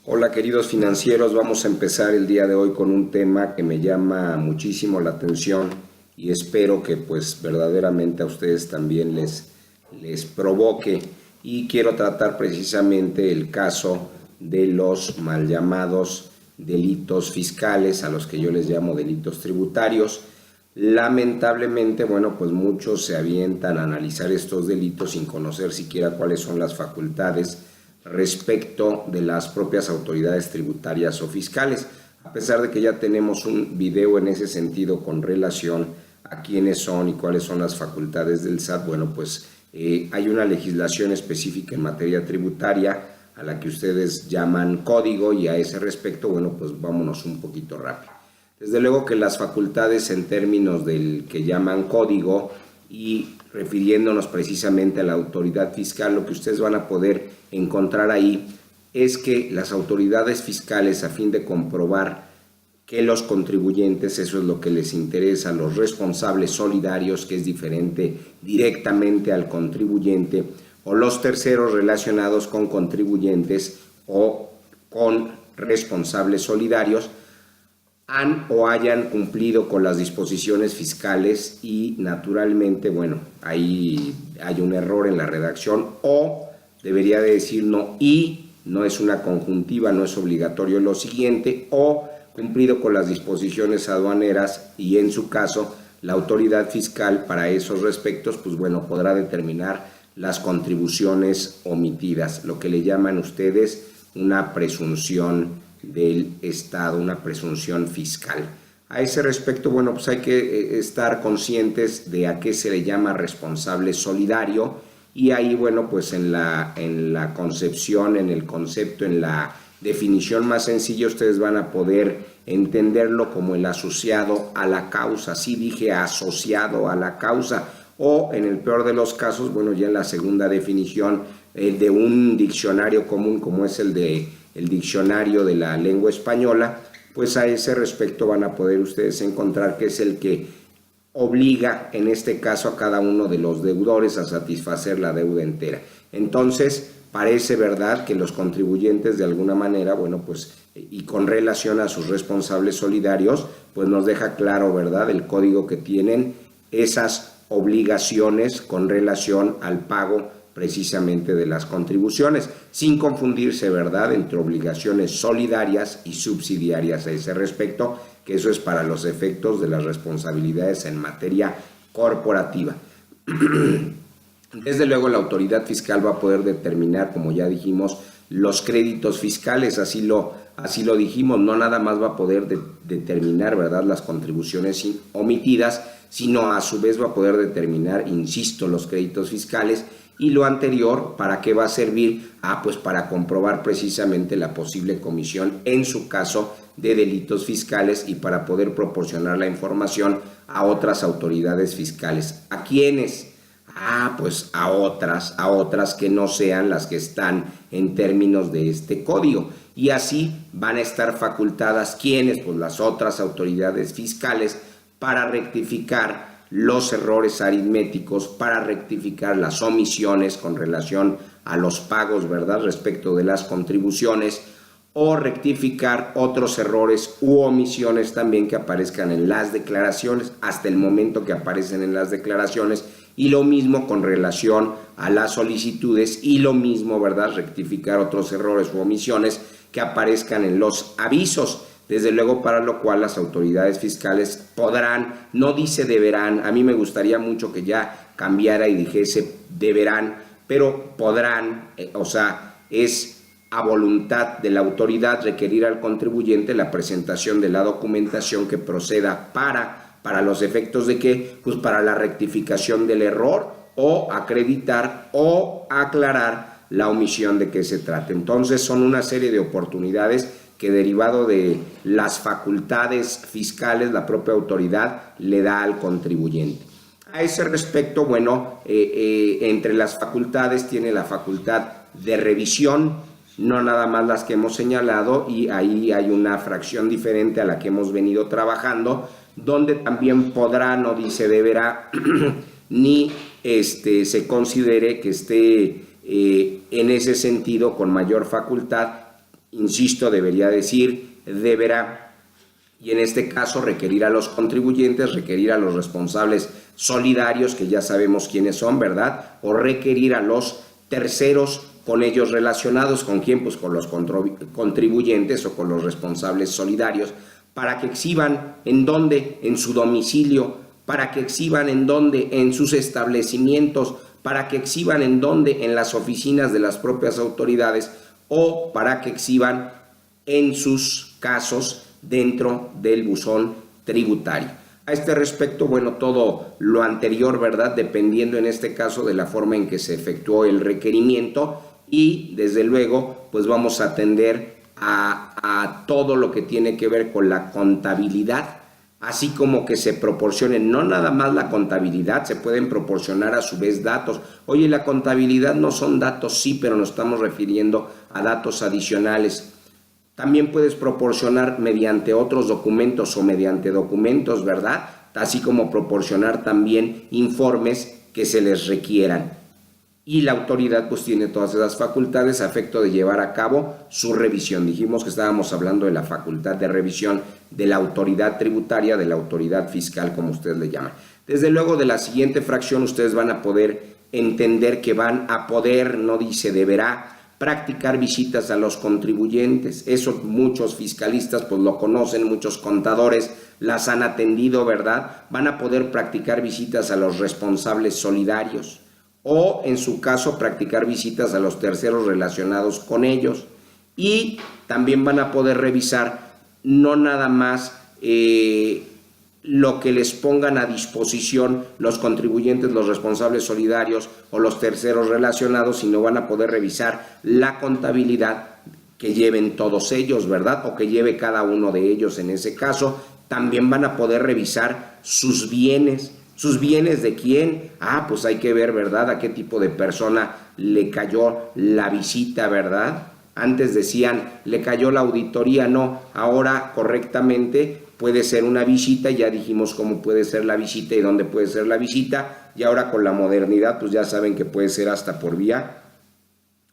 Hola queridos financieros, vamos a empezar el día de hoy con un tema que me llama muchísimo la atención y espero que pues verdaderamente a ustedes también les provoque, y quiero tratar precisamente el caso de los mal llamados delitos fiscales, a los que yo les llamo delitos tributarios. Lamentablemente, bueno, pues muchos se avientan a analizar estos delitos sin conocer siquiera cuáles son las facultades respecto de las propias autoridades tributarias o fiscales, a pesar de que ya tenemos un video en ese sentido con relación a quiénes son y cuáles son las facultades del SAT. Bueno, pues hay una legislación específica en materia tributaria a la que ustedes llaman código, y a ese respecto, bueno, pues vámonos un poquito rápido. Desde luego que las facultades en términos del que llaman código y refiriéndonos precisamente a la autoridad fiscal, lo que ustedes van a poder encontrar ahí es que las autoridades fiscales, a fin de comprobar que los contribuyentes, eso es lo que les interesa, los responsables solidarios, que es diferente directamente al contribuyente, o los terceros relacionados con contribuyentes o con responsables solidarios, han o hayan cumplido con las disposiciones fiscales. Y naturalmente, bueno, ahí hay un error en la redacción, o debería de decir no, y no es una conjuntiva, no es obligatorio lo siguiente, o cumplido con las disposiciones aduaneras, y en su caso la autoridad fiscal para esos respectos, pues bueno, podrá determinar las contribuciones omitidas, lo que le llaman ustedes una presunción del Estado, una presunción fiscal. A ese respecto, bueno, pues hay que estar conscientes de a qué se le llama responsable solidario, y ahí, bueno, pues en la concepción, en el concepto, en la definición más sencilla, ustedes van a poder entenderlo como el asociado a la causa. Sí, dije asociado a la causa, o en el peor de los casos, bueno, ya en la segunda definición de un diccionario común como es el diccionario de la lengua española, pues a ese respecto van a poder ustedes encontrar que es el que obliga, en este caso, a cada uno de los deudores a satisfacer la deuda entera. Entonces, parece verdad que los contribuyentes, de alguna manera, bueno, pues, y con relación a sus responsables solidarios, pues nos deja claro, ¿verdad?, el código que tienen esas obligaciones con relación al pago precisamente de las contribuciones, sin confundirse, ¿verdad?, entre obligaciones solidarias y subsidiarias a ese respecto, que eso es para los efectos de las responsabilidades en materia corporativa. Desde luego la autoridad fiscal va a poder determinar, como ya dijimos, los créditos fiscales, así lo dijimos, no nada más va a poder determinar, ¿verdad?, las contribuciones omitidas, sino a su vez va a poder determinar, insisto, los créditos fiscales. Y lo anterior, ¿para qué va a servir? Pues para comprobar precisamente la posible comisión, en su caso, de delitos fiscales, y para poder proporcionar la información a otras autoridades fiscales. ¿A quiénes? Pues a otras que no sean las que están en términos de este código. Y así van a estar facultadas, ¿quiénes? Pues las otras autoridades fiscales, para rectificar los errores aritméticos, para rectificar las omisiones con relación a los pagos, ¿verdad?, respecto de las contribuciones, o rectificar otros errores u omisiones también que aparezcan en las declaraciones, hasta el momento que aparecen en las declaraciones, y lo mismo con relación a las solicitudes, y lo mismo, ¿verdad?, rectificar otros errores u omisiones que aparezcan en los avisos. Desde luego, para lo cual las autoridades fiscales podrán, no dice deberán, a mí me gustaría mucho que ya cambiara y dijese deberán, pero podrán, es a voluntad de la autoridad requerir al contribuyente la presentación de la documentación que proceda para los efectos de que, pues para la rectificación del error, o acreditar o aclarar la omisión de que se trate. Entonces son una serie de oportunidades que, derivado de las facultades fiscales, la propia autoridad le da al contribuyente. A ese respecto, bueno, entre las facultades tiene la facultad de revisión, no nada más las que hemos señalado, y ahí hay una fracción diferente a la que hemos venido trabajando, donde también podrá, no dice deberá, ni se considere que esté en ese sentido con mayor facultad insisto, debería decir deberá, y en este caso requerir a los contribuyentes, requerir a los responsables solidarios, que ya sabemos quiénes son, ¿verdad? O requerir a los terceros con ellos relacionados. ¿Con quién? Pues con los contribuyentes o con los responsables solidarios, para que exhiban en dónde, en su domicilio, para que exhiban en dónde, en sus establecimientos, para que exhiban en dónde, en las oficinas de las propias autoridades, o para que exhiban en sus casos dentro del buzón tributario. A este respecto, bueno, todo lo anterior, ¿verdad? Dependiendo en este caso de la forma en que se efectuó el requerimiento, y desde luego pues vamos a atender a todo lo que tiene que ver con la contabilidad, así como que se proporcionen no nada más la contabilidad, se pueden proporcionar a su vez datos. Oye, la contabilidad no son datos, sí, pero nos estamos refiriendo a datos adicionales. También puedes proporcionar mediante otros documentos o mediante documentos, ¿verdad? Así como proporcionar también informes que se les requieran. Y la autoridad pues tiene todas esas facultades a efecto de llevar a cabo su revisión. Dijimos que estábamos hablando de la facultad de revisión de la autoridad tributaria, de la autoridad fiscal, como ustedes le llaman. Desde luego, de la siguiente fracción ustedes van a poder entender que van a poder, no dice deberá, practicar visitas a los contribuyentes. Eso muchos fiscalistas pues lo conocen, muchos contadores las han atendido, ¿verdad? Van a poder practicar visitas a los responsables solidarios, o en su caso practicar visitas a los terceros relacionados con ellos, y también van a poder revisar no nada más lo que les pongan a disposición los contribuyentes, los responsables solidarios o los terceros relacionados, sino van a poder revisar la contabilidad que lleven todos ellos, ¿verdad? O que lleve cada uno de ellos en ese caso. También van a poder revisar sus bienes. ¿Sus bienes de quién? Pues hay que ver, ¿verdad?, a qué tipo de persona le cayó la visita, ¿verdad? Antes decían, le cayó la auditoría. No, ahora correctamente puede ser una visita. Ya dijimos cómo puede ser la visita y dónde puede ser la visita. Y ahora con la modernidad, pues ya saben que puede ser hasta por vía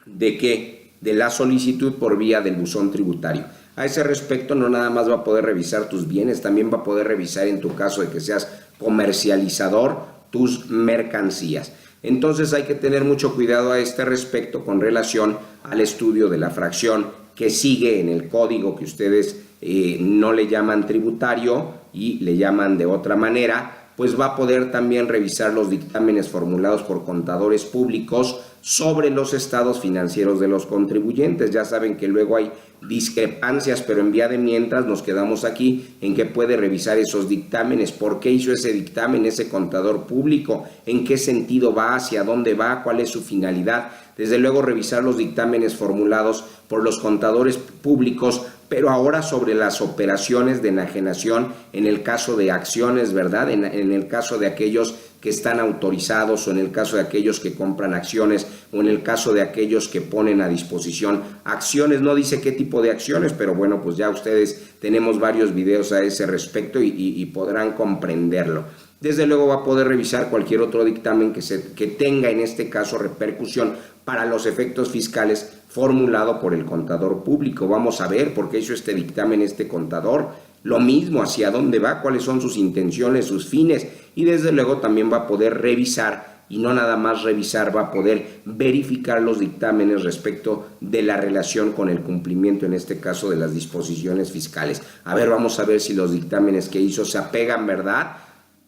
¿de qué? De la solicitud por vía del buzón tributario. A ese respecto, no nada más va a poder revisar tus bienes, también va a poder revisar, en tu caso de que seas comercializador, tus mercancías. Entonces hay que tener mucho cuidado a este respecto con relación al estudio de la fracción que sigue en el código, que ustedes no le llaman tributario y le llaman de otra manera. Pues va a poder también revisar los dictámenes formulados por contadores públicos sobre los estados financieros de los contribuyentes. Ya saben que luego hay discrepancias, pero en vía de mientras nos quedamos aquí en que puede revisar esos dictámenes. ¿Por qué hizo ese dictamen ese contador público? ¿En qué sentido va? ¿Hacia dónde va? ¿Cuál es su finalidad? Desde luego, revisar los dictámenes formulados por los contadores públicos, pero ahora sobre las operaciones de enajenación en el caso de acciones, ¿verdad? En el caso de aquellos que están autorizados, o en el caso de aquellos que compran acciones, o en el caso de aquellos que ponen a disposición acciones. No dice qué tipo de acciones, pero bueno, pues ya ustedes tenemos varios videos a ese respecto y podrán comprenderlo. Desde luego va a poder revisar cualquier otro dictamen que tenga en este caso repercusión para los efectos fiscales formulado por el contador público. Vamos a ver por qué hizo este dictamen este contador. Lo mismo, hacia dónde va, cuáles son sus intenciones, sus fines, y desde luego también va a poder revisar, y no nada más revisar, va a poder verificar los dictámenes respecto de la relación con el cumplimiento, en este caso, de las disposiciones fiscales. A ver, vamos a ver si los dictámenes que hizo se apegan, ¿verdad?,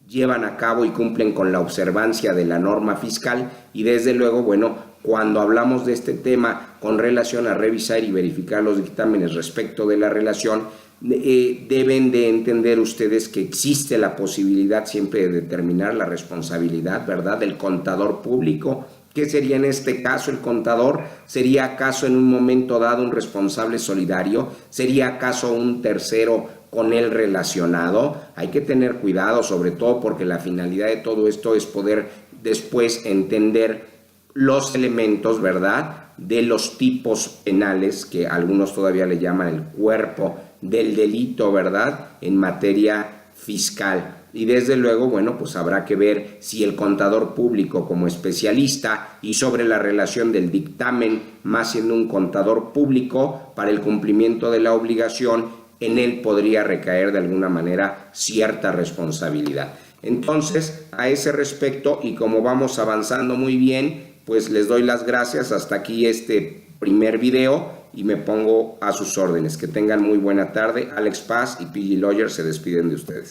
llevan a cabo y cumplen con la observancia de la norma fiscal. Y desde luego, bueno, cuando hablamos de este tema con relación a revisar y verificar los dictámenes respecto de la relación, deben de entender ustedes que existe la posibilidad siempre de determinar la responsabilidad, ¿verdad?, del contador público. ¿Qué sería en este caso el contador? ¿Sería acaso en un momento dado un responsable solidario? ¿Sería acaso un tercero con él relacionado? Hay que tener cuidado, sobre todo porque la finalidad de todo esto es poder después entender los elementos, ¿verdad?, de los tipos penales, que algunos todavía le llaman el cuerpo del delito, ¿verdad?, en materia fiscal. y desde luego, bueno, pues habrá que ver si el contador público como especialista y sobre la relación del dictamen, más siendo un contador público para el cumplimiento de la obligación, en él podría recaer de alguna manera cierta responsabilidad. Entonces, a ese respecto, y como vamos avanzando muy bien, pues les doy las gracias. Hasta aquí este primer video y me pongo a sus órdenes. Que tengan muy buena tarde. Alex Paz y PG Lawyer se despiden de ustedes.